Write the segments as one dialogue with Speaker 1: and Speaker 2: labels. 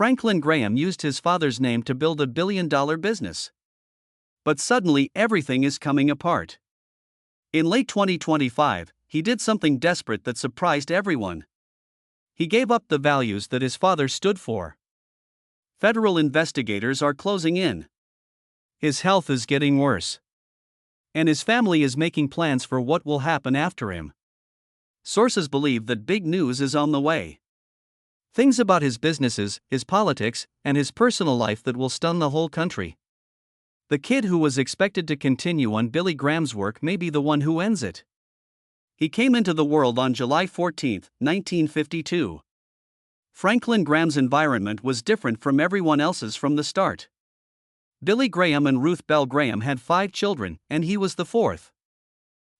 Speaker 1: Franklin Graham used his father's name to build a billion-dollar business. But suddenly everything is coming apart. In late 2025, he did something desperate that surprised everyone. He gave up the values that his father stood for. Federal investigators are closing in. His health is getting worse. And his family is making plans for what will happen after him. Sources believe that big news is on the way. Things about his businesses, his politics, and his personal life that will stun the whole country. The kid who was expected to continue on Billy Graham's work may be the one who ends it. He came into the world on July 14, 1952. Franklin Graham's environment was different from everyone else's from the start. Billy Graham and Ruth Bell Graham had 5 children, and he was the 4th.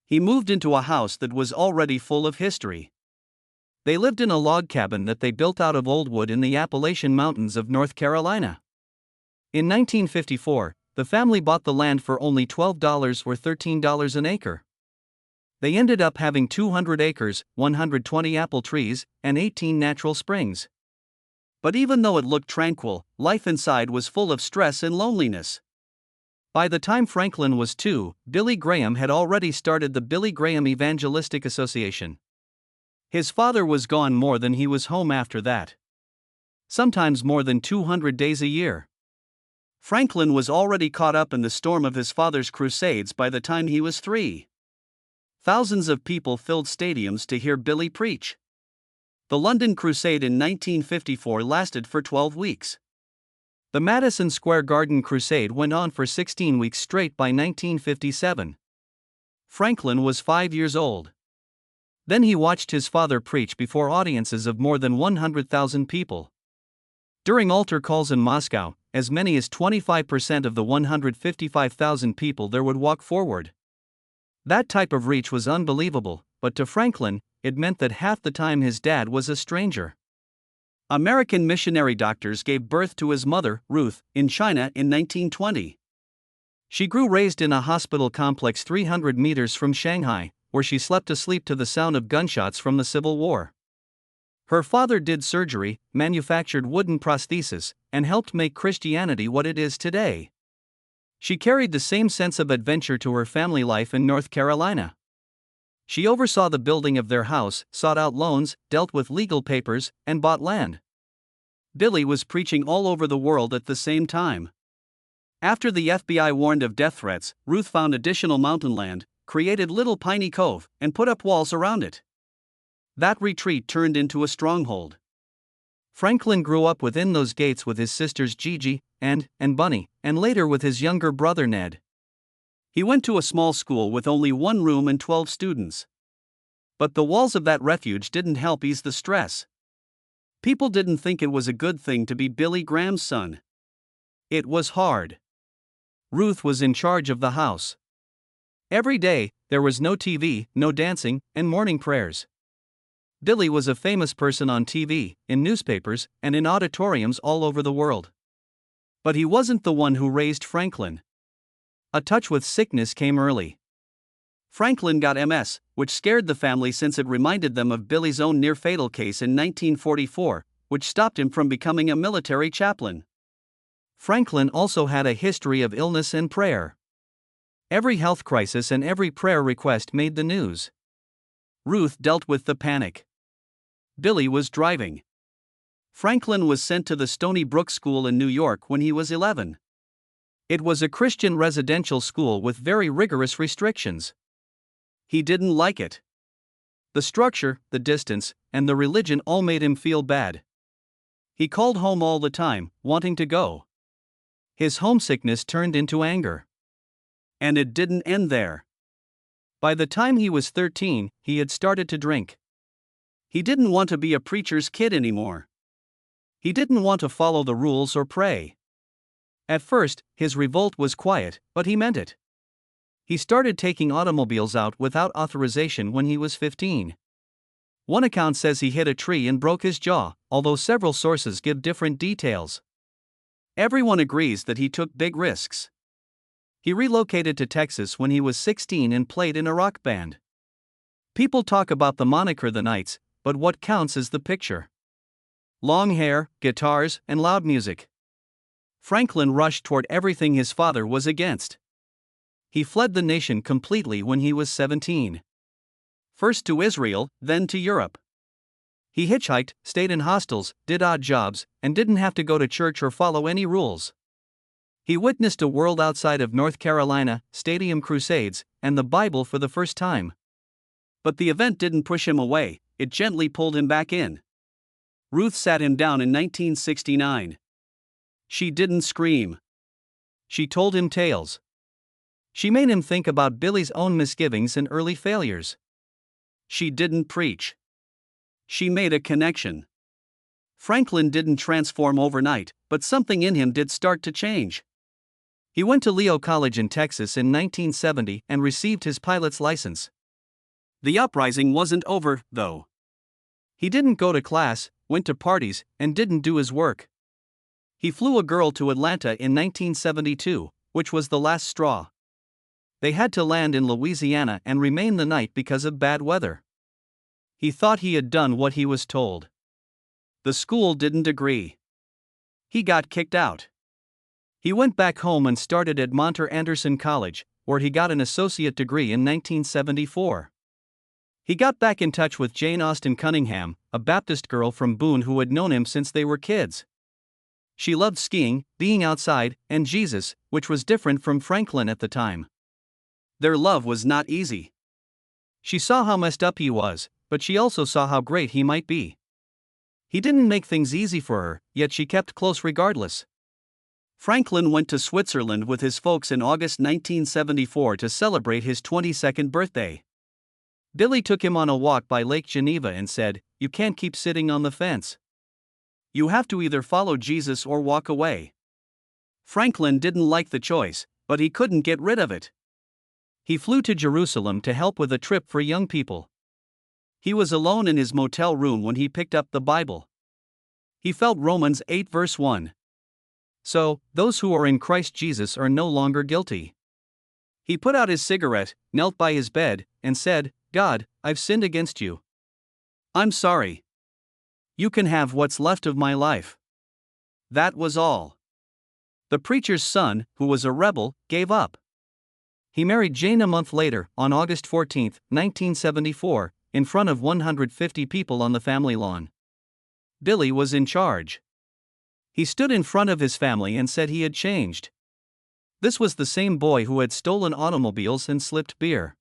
Speaker 1: He moved into a house that was already full of history. They lived in a log cabin that they built out of old wood in the Appalachian Mountains of North Carolina. In 1954, the family bought the land for only $12 or $13 an acre. They ended up having 200 acres, 120 apple trees, and 18 natural springs. But even though it looked tranquil, life inside was full of stress and loneliness. By the time Franklin was 2, Billy Graham had already started the Billy Graham Evangelistic Association. His father was gone more than he was home after that. Sometimes more than 200 days a year. Franklin was already caught up in the storm of his father's crusades by the time he was 3. Thousands of people filled stadiums to hear Billy preach. The London Crusade in 1954 lasted for 12 weeks. The Madison Square Garden Crusade went on for 16 weeks straight by 1957. Franklin was 5 years old. Then he watched his father preach before audiences of more than 100,000 people. During altar calls in Moscow, as many as 25% of the 155,000 people there would walk forward. That type of reach was unbelievable, but to Franklin, it meant that half the time his dad was a stranger. American missionary doctors gave birth to his mother, Ruth, in China in 1920. She grew raised in a hospital complex 300 meters from Shanghai, where she slept asleep to the sound of gunshots from the Civil War. Her father did surgery, manufactured wooden prostheses, and helped make Christianity what it is today. She carried the same sense of adventure to her family life in North Carolina. She oversaw the building of their house, sought out loans, dealt with legal papers, and bought land. Billy was preaching all over the world at the same time. After the FBI warned of death threats, Ruth found additional mountain land, created Little Piney Cove, and put up walls around it. That retreat turned into a stronghold. Franklin grew up within those gates with his sisters Gigi and Bunny, and later with his younger brother Ned. He went to a small school with only 1 room and 12 students. But the walls of that refuge didn't help ease the stress. People didn't think it was a good thing to be Billy Graham's son. It was hard. Ruth was in charge of the house. Every day, there was no TV, no dancing, and morning prayers. Billy was a famous person on TV, in newspapers, and in auditoriums all over the world. But he wasn't the one who raised Franklin. A touch with sickness came early. Franklin got MS, which scared the family since it reminded them of Billy's own near-fatal case in 1944, which stopped him from becoming a military chaplain. Franklin also had a history of illness and prayer. Every health crisis and every prayer request made the news. Ruth dealt with the panic. Billy was driving. Franklin was sent to the Stony Brook School in New York when he was 11. It was a Christian residential school with very rigorous restrictions. He didn't like it. The structure, the distance, and the religion all made him feel bad. He called home all the time, wanting to go. His homesickness turned into anger. And it didn't end there. By the time he was 13, he had started to drink. He didn't want to be a preacher's kid anymore. He didn't want to follow the rules or pray. At first, his revolt was quiet, but he meant it. He started taking automobiles out without authorization when he was 15. One account says he hit a tree and broke his jaw, although several sources give different details. Everyone agrees that he took big risks. He relocated to Texas when he was 16 and played in a rock band. People talk about the moniker the Knights, but what counts is the picture. long hair, guitars, and loud music. Franklin rushed toward everything his father was against. He fled the nation completely when he was 17. First to Israel, then to Europe. He hitchhiked, stayed in hostels, did odd jobs, and didn't have to go to church or follow any rules. He witnessed a world outside of North Carolina, stadium crusades, and the Bible for the first time. But the event didn't push him away, it gently pulled him back in. Ruth sat him down in 1969. She didn't scream. She told him tales. She made him think about Billy's own misgivings and early failures. She didn't preach. She made a connection. Franklin didn't transform overnight, but something in him did start to change. He went to Leo College in Texas in 1970 and received his pilot's license. The uprising wasn't over, though. He didn't go to class, went to parties, and didn't do his work. He flew a girl to Atlanta in 1972, which was the last straw. They had to land in Louisiana and remain the night because of bad weather. He thought he had done what he was told. The school didn't agree. He got kicked out. He went back home and started at Monter Anderson College, where he got an associate degree in 1974. He got back in touch with Jane Austen Cunningham, a Baptist girl from Boone who had known him since they were kids. She loved skiing, being outside, and Jesus, which was different from Franklin at the time. Their love was not easy. She saw how messed up he was, but she also saw how great he might be. He didn't make things easy for her, yet she kept close regardless. Franklin went to Switzerland with his folks in August 1974 to celebrate his 22nd birthday. Billy took him on a walk by Lake Geneva and said, "You can't keep sitting on the fence. You have to either follow Jesus or walk away." Franklin didn't like the choice, but he couldn't get rid of it. He flew to Jerusalem to help with a trip for young people. He was alone in his motel room when he picked up the Bible. He felt Romans 8 verse 1. So, those who are in Christ Jesus are no longer guilty. He put out his cigarette, knelt by his bed, and said, "God, I've sinned against you. I'm sorry. You can have what's left of my life." That was all. The preacher's son, who was a rebel, gave up. He married Jane a month later, on August 14, 1974, in front of 150 people on the family lawn. Billy was in charge. He stood in front of his family and said he had changed. This was the same boy who had stolen automobiles and slipped beer.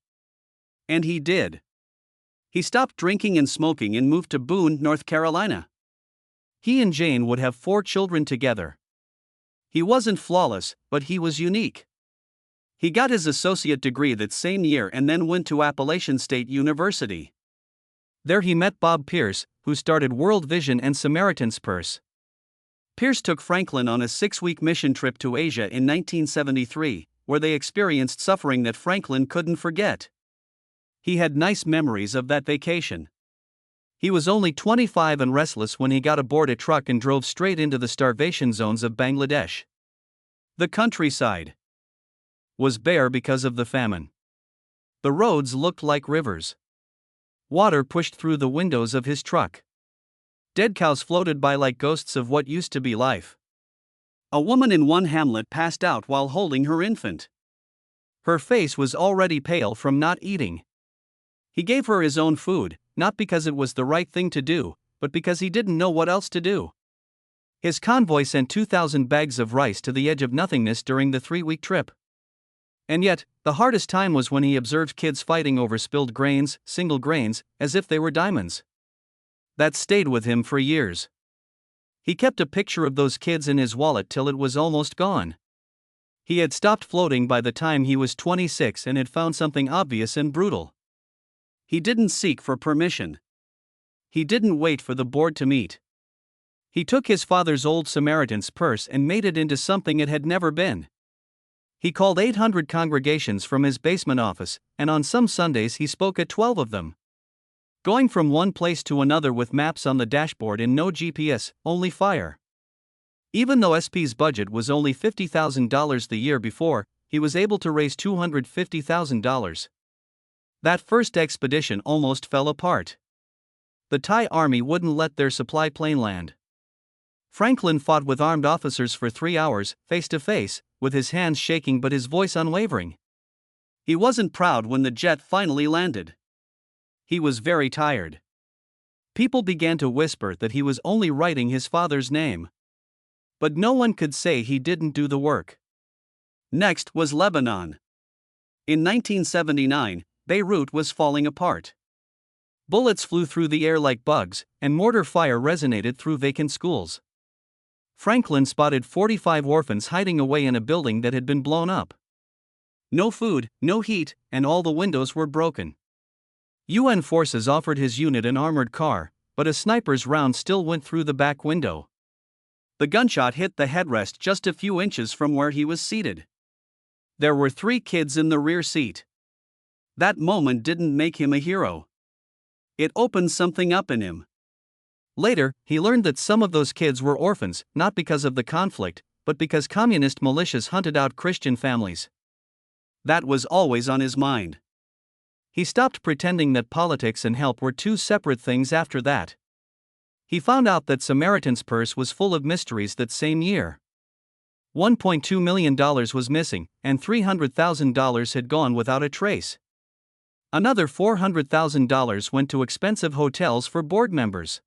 Speaker 1: And he did. He stopped drinking and smoking and moved to Boone, North Carolina. He and Jane would have 4 children together. He wasn't flawless, but he was unique. He got his associate degree that same year and then went to Appalachian State University. There he met Bob Pierce, who started World Vision and Samaritan's Purse. Pierce took Franklin on a 6-week mission trip to Asia in 1973, where they experienced suffering that Franklin couldn't forget. He had nice memories of that vacation. He was only 25 and restless when he got aboard a truck and drove straight into the starvation zones of Bangladesh. The countryside was bare because of the famine. The roads looked like rivers. Water pushed through the windows of his truck. Dead cows floated by like ghosts of what used to be life. A woman in one hamlet passed out while holding her infant. Her face was already pale from not eating. He gave her his own food, not because it was the right thing to do, but because he didn't know what else to do. His convoy sent 2,000 bags of rice to the edge of nothingness during the 3-week trip. And yet, the hardest time was when he observed kids fighting over spilled grains, single grains, as if they were diamonds. That stayed with him for years. He kept a picture of those kids in his wallet till it was almost gone. He had stopped floating by the time he was 26 and had found something obvious and brutal. He didn't seek for permission. He didn't wait for the board to meet. He took his father's old Samaritan's Purse and made it into something it had never been. He called 800 congregations from his basement office, and on some Sundays he spoke at 12 of them. Going from one place to another with maps on the dashboard and no GPS, only fire. Even though SP's budget was only $50,000 the year before, he was able to raise $250,000. That first expedition almost fell apart. The Thai army wouldn't let their supply plane land. Franklin fought with armed officers for 3 hours, face to face, with his hands shaking but his voice unwavering. He wasn't proud when the jet finally landed. He was very tired. People began to whisper that he was only writing his father's name. But no one could say he didn't do the work. Next was Lebanon. In 1979, Beirut was falling apart. Bullets flew through the air like bugs, and mortar fire resonated through vacant schools. Franklin spotted 45 orphans hiding away in a building that had been blown up. No food, no heat, and all the windows were broken. UN forces offered his unit an armored car, but a sniper's round still went through the back window. The gunshot hit the headrest just a few inches from where he was seated. There were 3 kids in the rear seat. That moment didn't make him a hero. It opened something up in him. Later, he learned that some of those kids were orphans, not because of the conflict, but because communist militias hunted out Christian families. That was always on his mind. He stopped pretending that politics and help were 2 separate things after that. He found out that Samaritan's Purse was full of mysteries that same year. $1.2 million was missing, and $300,000 had gone without a trace. Another $400,000 went to expensive hotels for board members.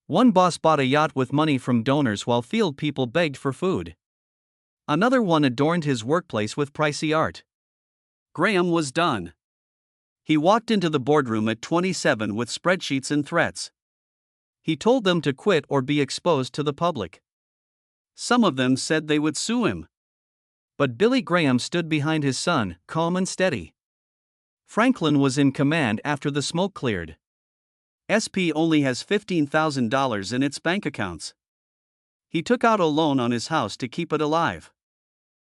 Speaker 1: One boss bought a yacht with money from donors while field people begged for food. Another one adorned his workplace with pricey art. Graham was done. He walked into the boardroom at 27 with spreadsheets and threats. He told them to quit or be exposed to the public. Some of them said they would sue him. But Billy Graham stood behind his son, calm and steady. Franklin was in command after the smoke cleared. SP only has $15,000 in its bank accounts. He took out a loan on his house to keep it alive.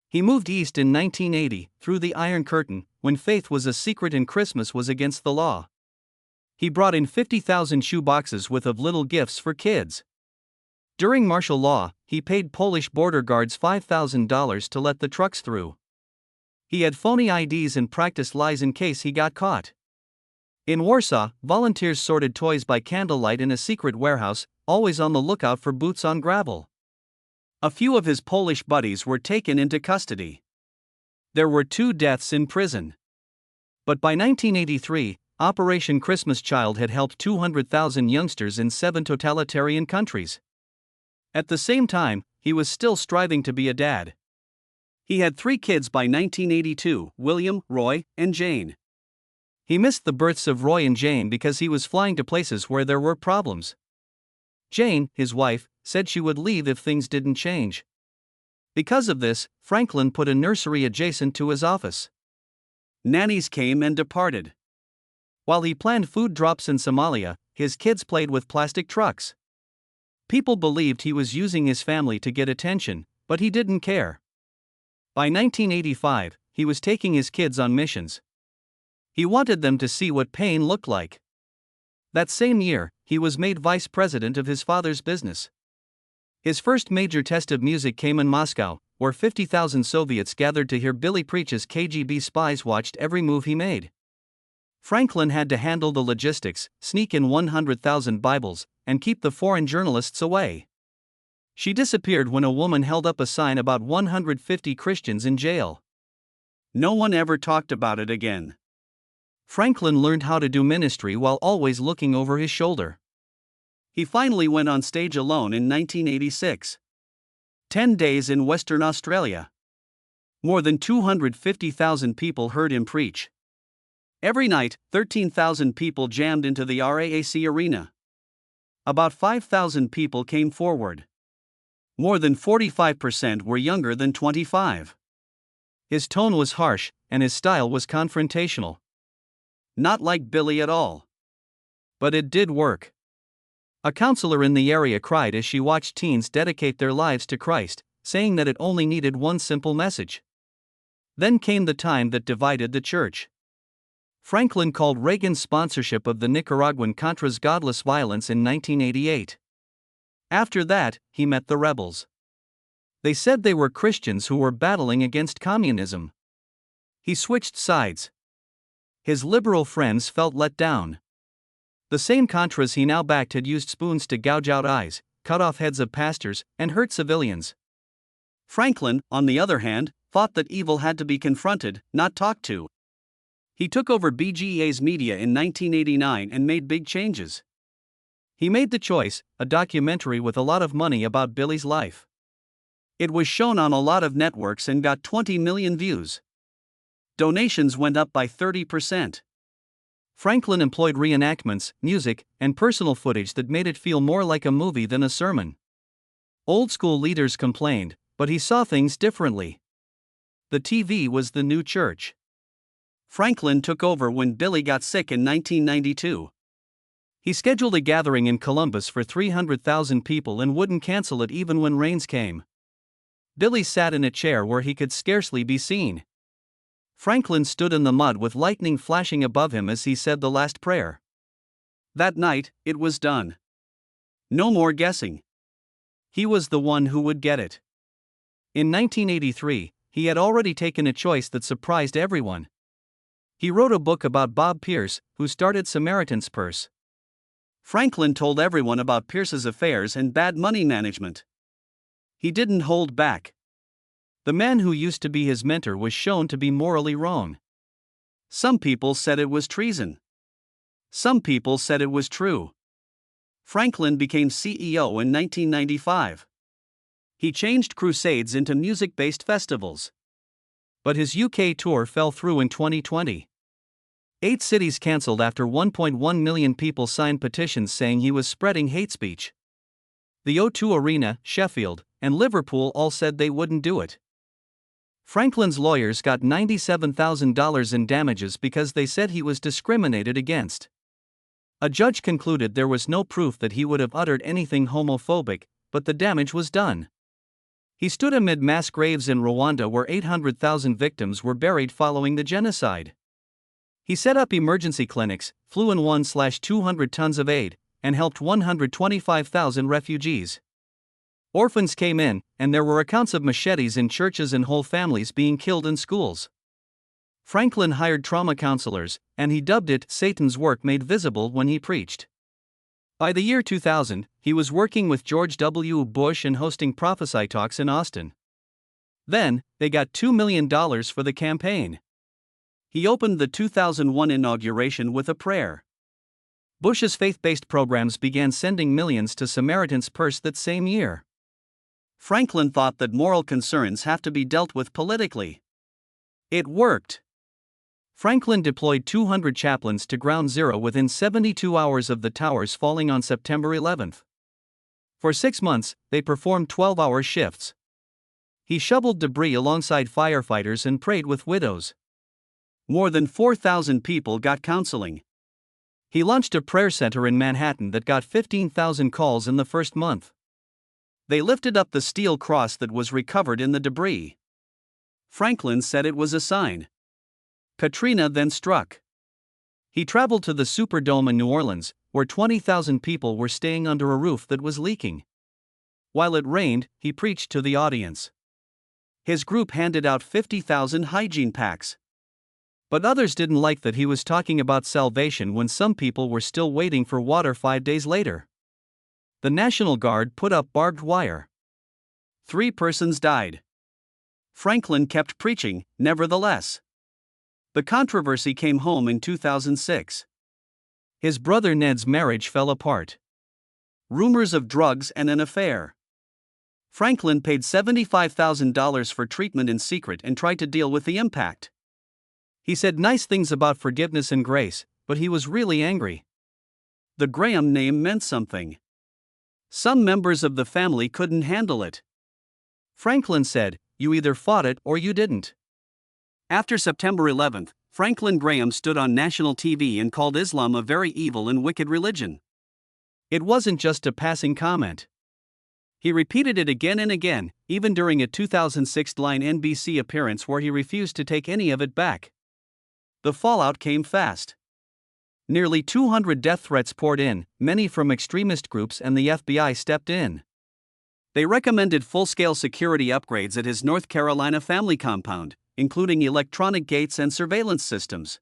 Speaker 1: He moved east in 1980, through the Iron Curtain, when faith was a secret and Christmas was against the law. He brought in 50,000 shoeboxes worth of little gifts for kids. During martial law, he paid Polish border guards $5,000 to let the trucks through. He had phony IDs and practiced lies in case he got caught. In Warsaw, volunteers sorted toys by candlelight in a secret warehouse, always on the lookout for boots on gravel. A few of his Polish buddies were taken into custody. There were 2 deaths in prison. But by 1983, Operation Christmas Child had helped 200,000 youngsters in 7 totalitarian countries. At the same time, he was still striving to be a dad. He had 3 kids by 1982, William, Roy, and Jane. He missed the births of Roy and Jane because he was flying to places where there were problems. Jane, his wife, said she would leave if things didn't change. Because of this, Franklin put a nursery adjacent to his office. Nannies came and departed. While he planned food drops in Somalia, his kids played with plastic trucks. People believed he was using his family to get attention, but he didn't care. By 1985, he was taking his kids on missions. He wanted them to see what pain looked like. That same year, he was made vice president of his father's business. His first major test of music came in Moscow, where 50,000 Soviets gathered to hear Billy preach as KGB spies watched every move he made. Franklin had to handle the logistics, sneak in 100,000 Bibles, and keep the foreign journalists away. She disappeared when a woman held up a sign about 150 Christians in jail. No one ever talked about it again. Franklin learned how to do ministry while always looking over his shoulder. He finally went on stage alone in 1986. 10 days in Western Australia. More than 250,000 people heard him preach. Every night, 13,000 people jammed into the RAAC arena. About 5,000 people came forward. More than 45% were younger than 25. His tone was harsh, and his style was confrontational. Not like Billy at all. But it did work. A counselor in the area cried as she watched teens dedicate their lives to Christ, saying that it only needed one simple message. Then came the time that divided the church. Franklin called Reagan's sponsorship of the Nicaraguan Contras godless violence in 1988. After that, he met the rebels. They said they were Christians who were battling against communism. He switched sides. His liberal friends felt let down. The same Contras he now backed had used spoons to gouge out eyes, cut off heads of pastors, and hurt civilians. Franklin, on the other hand, thought that evil had to be confronted, not talked to. He took over BGA's media in 1989 and made big changes. He made The Choice, a documentary with a lot of money about Billy's life. It was shown on a lot of networks and got 20 million views. Donations went up by 30%. Franklin employed reenactments, music, and personal footage that made it feel more like a movie than a sermon. Old school leaders complained, but he saw things differently. The TV was the new church. Franklin took over when Billy got sick in 1992. He scheduled a gathering in Columbus for 300,000 people and wouldn't cancel it even when rains came. Billy sat in a chair where he could scarcely be seen. Franklin stood in the mud with lightning flashing above him as he said the last prayer. That night, it was done. No more guessing. He was the one who would get it. In 1983, he had already taken a choice that surprised everyone. He wrote a book about Bob Pierce, who started Samaritan's Purse. Franklin told everyone about Pierce's affairs and bad money management. He didn't hold back. The man who used to be his mentor was shown to be morally wrong. Some people said it was treason. Some people said it was true. Franklin became CEO in 1995. He changed crusades into music-based festivals. But his UK tour fell through in 2020. 8 cities cancelled after 1.1 million people signed petitions saying he was spreading hate speech. The O2 Arena, Sheffield, and Liverpool all said they wouldn't do it. Franklin's lawyers got $97,000 in damages because they said he was discriminated against. A judge concluded there was no proof that he would have uttered anything homophobic, but the damage was done. He stood amid mass graves in Rwanda where 800,000 victims were buried following the genocide. He set up emergency clinics, flew in 1/200 tons of aid, and helped 125,000 refugees. Orphans came in, and there were accounts of machetes in churches and whole families being killed in schools. Franklin hired trauma counselors, and he dubbed it Satan's work made visible when he preached. By the year 2000, he was working with George W. Bush and hosting Prophesy Talks in Austin. Then, they got $2 million for the campaign. He opened the 2001 inauguration with a prayer. Bush's faith-based programs began sending millions to Samaritan's Purse that same year. Franklin thought that moral concerns have to be dealt with politically. It worked. Franklin deployed 200 chaplains to Ground Zero within 72 hours of the towers falling on September 11. For 6 months, they performed 12-hour shifts. He shoveled debris alongside firefighters and prayed with widows. More than 4,000 people got counseling. He launched a prayer center in Manhattan that got 15,000 calls in the first month. They lifted up the steel cross that was recovered in the debris. Franklin said it was a sign. Katrina then struck. He traveled to the Superdome in New Orleans, where 20,000 people were staying under a roof that was leaking. While it rained, he preached to the audience. His group handed out 50,000 hygiene packs. But others didn't like that he was talking about salvation when some people were still waiting for water 5 days later. The National Guard put up barbed wire. 3 persons died. Franklin kept preaching, nevertheless. The controversy came home in 2006. His brother Ned's marriage fell apart. Rumors of drugs and an affair. Franklin paid $75,000 for treatment in secret and tried to deal with the impact. He said nice things about forgiveness and grace, but he was really angry. The Graham name meant something. Some members of the family couldn't handle it. Franklin said, "You either fought it or you didn't." After September 11th, Franklin Graham stood on national TV and called Islam a very evil and wicked religion. It wasn't just a passing comment. He repeated it again and again, even during a 2006 Line NBC appearance where he refused to take any of it back. The fallout came fast. Nearly 200 death threats poured in, many from extremist groups, and the FBI stepped in. They recommended full-scale security upgrades at his North Carolina family compound, including electronic gates and surveillance systems.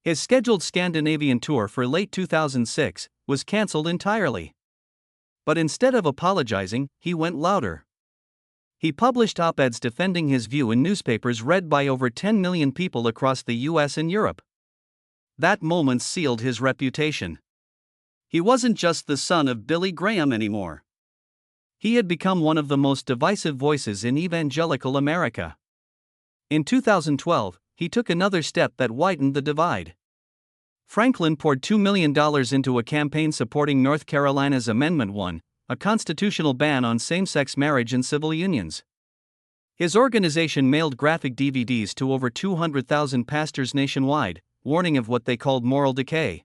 Speaker 1: His scheduled Scandinavian tour for late 2006 was cancelled entirely. But instead of apologizing, he went louder. He published op-eds defending his view in newspapers read by over 10 million people across the US and Europe. That moment sealed his reputation. He wasn't just the son of Billy Graham anymore. He had become one of the most divisive voices in evangelical America. In 2012, he took another step that widened the divide. Franklin poured $2 million into a campaign supporting North Carolina's Amendment 1, a constitutional ban on same-sex marriage and civil unions. His organization mailed graphic DVDs to over 200,000 pastors nationwide, warning of what they called moral decay.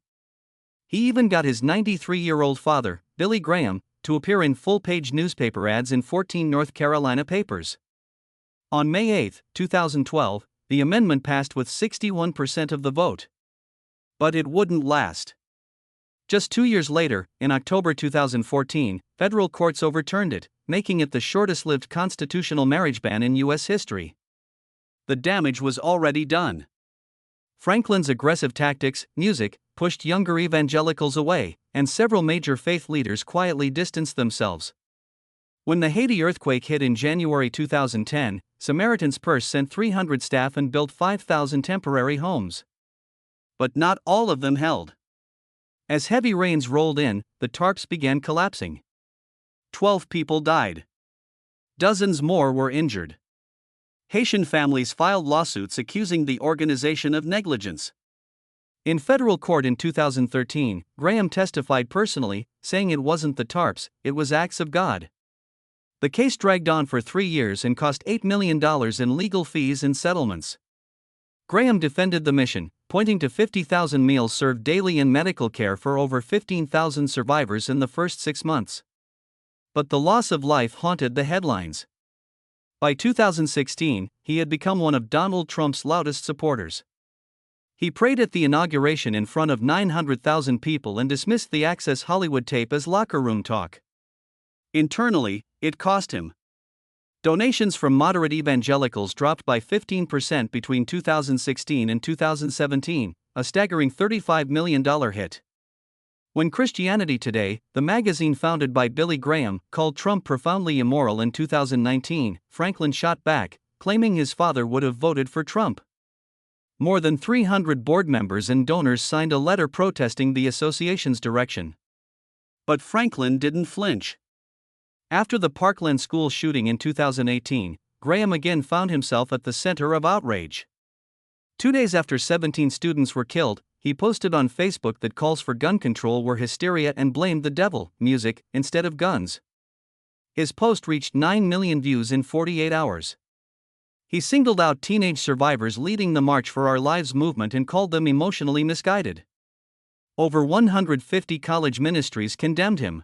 Speaker 1: He even got his 93-year-old father, Billy Graham, to appear in full-page newspaper ads in 14 North Carolina papers. On May 8, 2012, the amendment passed with 61% of the vote. But it wouldn't last. Just 2 years later, in October 2014, federal courts overturned it, making it the shortest-lived constitutional marriage ban in U.S. history. The damage was already done. Franklin's aggressive tactics, music, pushed younger evangelicals away, and several major faith leaders quietly distanced themselves. When the Haiti earthquake hit in January 2010, Samaritan's Purse sent 300 staff and built 5,000 temporary homes. But not all of them held. As heavy rains rolled in, the tarps began collapsing. 12 people died. Dozens more were injured. Haitian families filed lawsuits accusing the organization of negligence. In federal court in 2013, Graham testified personally, saying it wasn't the tarps, it was acts of God. The case dragged on for 3 years and cost $8 million in legal fees and settlements. Graham defended the mission, pointing to 50,000 meals served daily in medical care for over 15,000 survivors in the first 6 months. But the loss of life haunted the headlines. By 2016, he had become one of Donald Trump's loudest supporters. He prayed at the inauguration in front of 900,000 people and dismissed the Access Hollywood tape as locker room talk. Internally, it cost him. Donations from moderate evangelicals dropped by 15% between 2016 and 2017, a staggering $35 million hit. When Christianity Today, the magazine founded by Billy Graham, called Trump profoundly immoral in 2019, Franklin shot back, claiming his father would have voted for Trump. More than 300 board members and donors signed a letter protesting the association's direction. But Franklin didn't flinch. After the Parkland school shooting in 2018, Graham again found himself at the center of outrage. 2 days after 17 students were killed, he posted on Facebook that calls for gun control were hysteria and blamed the devil, music, instead of guns. His post reached 9 million views in 48 hours. He singled out teenage survivors leading the March for Our Lives movement and called them emotionally misguided. Over 150 college ministries condemned him.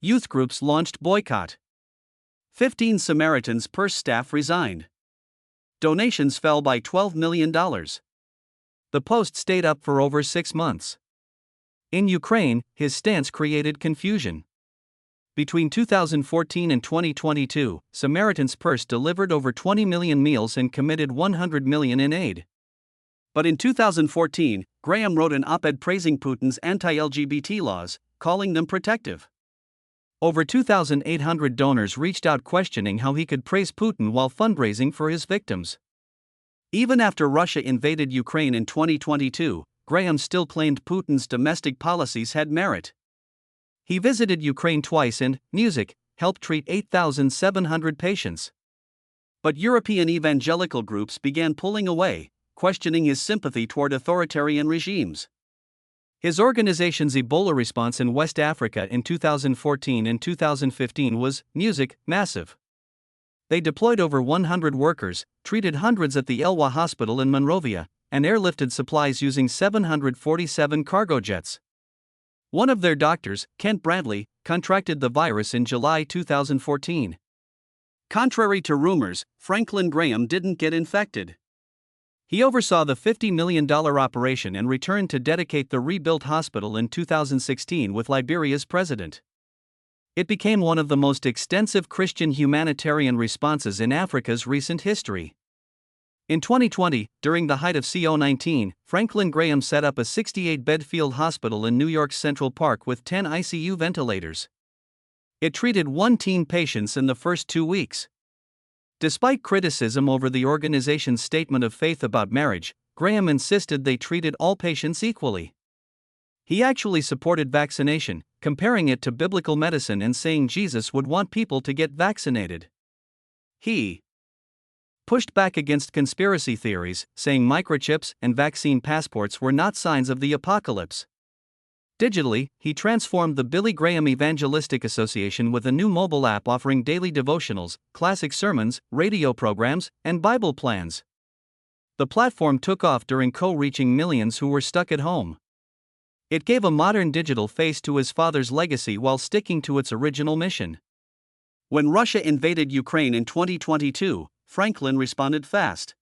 Speaker 1: Youth groups launched boycott. 15 Samaritan's Purse staff resigned. Donations fell by $12 million. The post stayed up for over 6 months. In Ukraine, his stance created confusion. Between 2014 and 2022, Samaritan's Purse delivered over 20 million meals and committed $100 million in aid. But in 2014, Graham wrote an op-ed praising Putin's anti-LGBT laws, calling them protective. Over 2,800 donors reached out questioning how he could praise Putin while fundraising for his victims. Even after Russia invaded Ukraine in 2022, Graham still claimed Putin's domestic policies had merit. He visited Ukraine twice and, music, helped treat 8,700 patients. But European evangelical groups began pulling away, questioning his sympathy toward authoritarian regimes. His organization's Ebola response in West Africa in 2014 and 2015 was, music, massive. They deployed over 100 workers, treated hundreds at the Elwa Hospital in Monrovia, and airlifted supplies using 747 cargo jets. One of their doctors, Kent Bradley, contracted the virus in July 2014. Contrary to rumors, Franklin Graham didn't get infected. He oversaw the $50 million operation and returned to dedicate the rebuilt hospital in 2016 with Liberia's president. It became one of the most extensive Christian humanitarian responses in Africa's recent history. In 2020, during the height of CO-19, Franklin Graham set up a 68-bed field hospital in New York's Central Park with 10 ICU ventilators. It treated 1 teen patients in the first 2 weeks. Despite criticism over the organization's statement of faith about marriage, Graham insisted they treated all patients equally. He actually supported vaccination, comparing it to biblical medicine and saying Jesus would want people to get vaccinated. He pushed back against conspiracy theories, saying microchips and vaccine passports were not signs of the apocalypse. Digitally, he transformed the Billy Graham Evangelistic Association with a new mobile app offering daily devotionals, classic sermons, radio programs, and Bible plans. The platform took off during reaching millions who were stuck at home. It gave a modern digital face to his father's legacy while sticking to its original mission. When Russia invaded Ukraine in 2022, Franklin responded fast.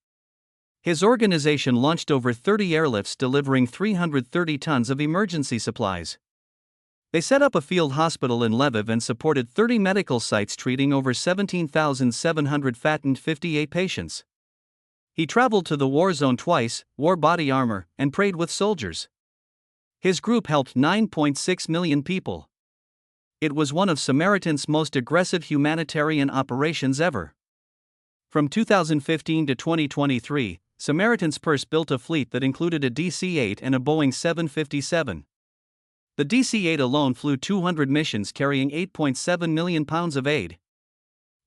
Speaker 1: His organization launched over 30 airlifts delivering 330 tons of emergency supplies. They set up a field hospital in Lviv and supported 30 medical sites treating over 17,758 patients. He traveled to the war zone twice, wore body armor, and prayed with soldiers. His group helped 9.6 million people. It was one of Samaritan's most aggressive humanitarian operations ever. From 2015 to 2023, Samaritan's Purse built a fleet that included a DC-8 and a Boeing 757. The DC-8 alone flew 200 missions carrying 8.7 million pounds of aid.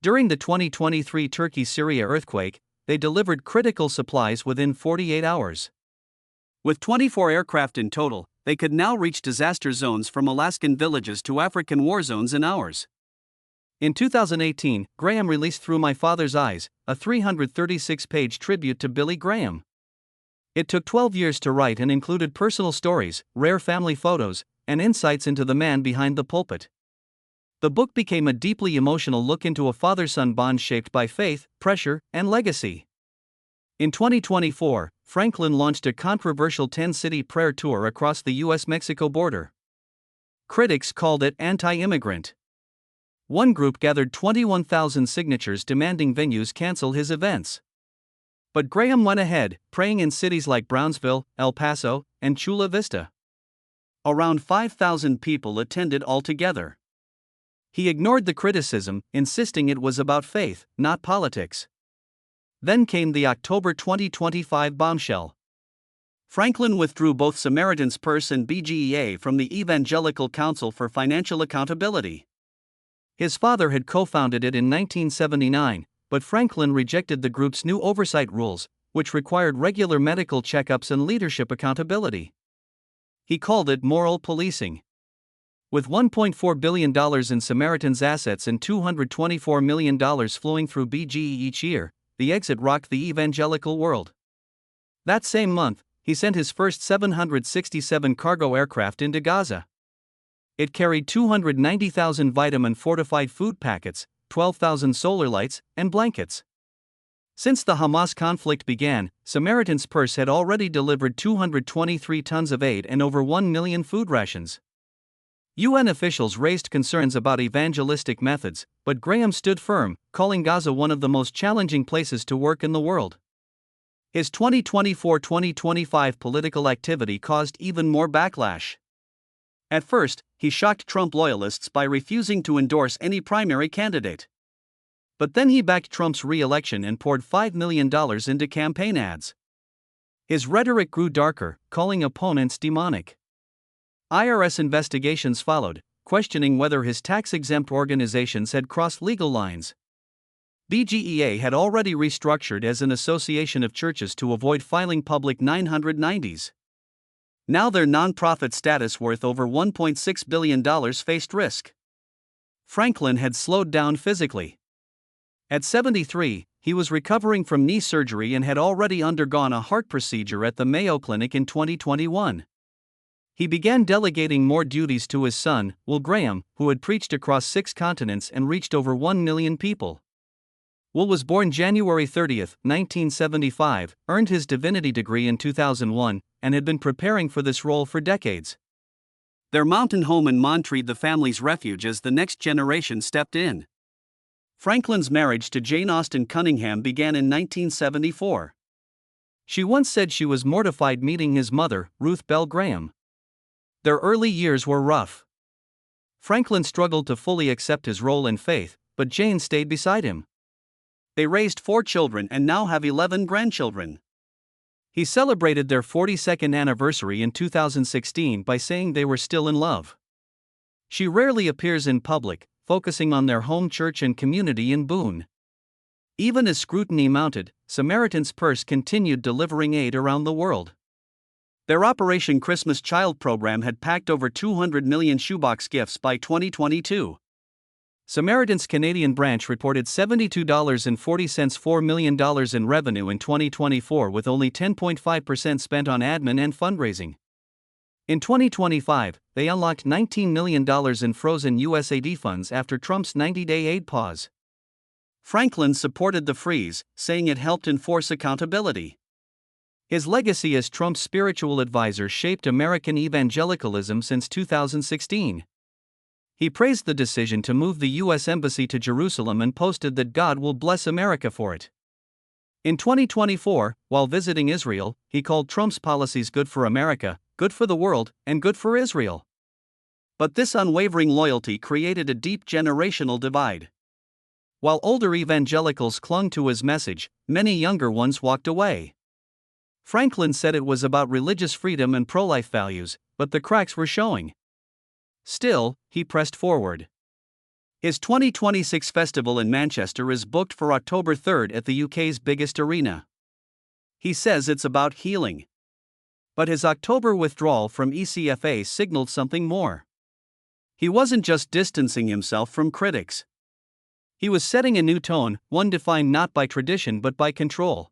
Speaker 1: During the 2023 Turkey-Syria earthquake, they delivered critical supplies within 48 hours. With 24 aircraft in total, they could now reach disaster zones from Alaskan villages to African war zones in hours. In 2018, Graham released Through My Father's Eyes, a 336-page tribute to Billy Graham. It took 12 years to write and included personal stories, rare family photos, and insights into the man behind the pulpit. The book became a deeply emotional look into a father-son bond shaped by faith, pressure, and legacy. In 2024, Franklin launched a controversial 10-city prayer tour across the U.S.-Mexico border. Critics called it anti-immigrant. One group gathered 21,000 signatures demanding venues cancel his events. But Graham went ahead, praying in cities like Brownsville, El Paso, and Chula Vista. Around 5,000 people attended altogether. He ignored the criticism, insisting it was about faith, not politics. Then came the October 2025 bombshell. Franklin withdrew both Samaritan's Purse and BGEA from the Evangelical Council for Financial Accountability. His father had co-founded it in 1979, but Franklin rejected the group's new oversight rules, which required regular medical checkups and leadership accountability. He called it moral policing. With $1.4 billion in Samaritan's assets and $224 million flowing through BGE each year, the exit rocked the evangelical world. That same month, he sent his first 767 cargo aircraft into Gaza. It carried 290,000 vitamin-fortified food packets, 12,000 solar lights, and blankets. Since the Hamas conflict began, Samaritan's Purse had already delivered 223 tons of aid and over 1 million food rations. UN officials raised concerns about evangelistic methods, but Graham stood firm, calling Gaza one of the most challenging places to work in the world. His 2024-2025 political activity caused even more backlash. At first, he shocked Trump loyalists by refusing to endorse any primary candidate. But then he backed Trump's re-election and poured $5 million into campaign ads. His rhetoric grew darker, calling opponents demonic. IRS investigations followed, questioning whether his tax-exempt organizations had crossed legal lines. BGEA had already restructured as an association of churches to avoid filing public 990s. Now their nonprofit status worth over $1.6 billion faced risk. Franklin had slowed down physically. At 73, he was recovering from knee surgery and had already undergone a heart procedure at the Mayo Clinic in 2021. He began delegating more duties to his son, Will Graham, who had preached across 6 continents and reached over 1 million people. Will was born January 30, 1975, earned his divinity degree in 2001, and had been preparing for this role for decades. Their mountain home in Montreat the family's refuge as the next generation stepped in. Franklin's marriage to Jane Austen Cunningham began in 1974. She once said she was mortified meeting his mother, Ruth Bell Graham. Their early years were rough. Franklin struggled to fully accept his role in faith, but Jane stayed beside him. They raised 4 children and now have 11 grandchildren. He celebrated their 42nd anniversary in 2016 by saying they were still in love. She rarely appears in public, focusing on their home church and community in Boone. Even as scrutiny mounted, Samaritan's Purse continued delivering aid around the world. Their Operation Christmas Child program had packed over 200 million shoebox gifts by 2022. Samaritan's Canadian branch reported $72.40 $4 million in revenue in 2024 with only 10.5% spent on admin and fundraising. In 2025, they unlocked $19 million in frozen USAID funds after Trump's 90-day aid pause. Franklin supported the freeze, saying it helped enforce accountability. His legacy as Trump's spiritual advisor shaped American evangelicalism since 2016. He praised the decision to move the U.S. Embassy to Jerusalem and posted that God will bless America for it. In 2024, while visiting Israel, he called Trump's policies good for America, good for the world, and good for Israel. But this unwavering loyalty created a deep generational divide. While older evangelicals clung to his message, many younger ones walked away. Franklin said it was about religious freedom and pro-life values, but the cracks were showing. Still, he pressed forward. His 2026 festival in Manchester is booked for October 3 at the UK's biggest arena. He says it's about healing. But his October withdrawal from ECFA signaled something more. He wasn't just distancing himself from critics. He was setting a new tone, one defined not by tradition but by control.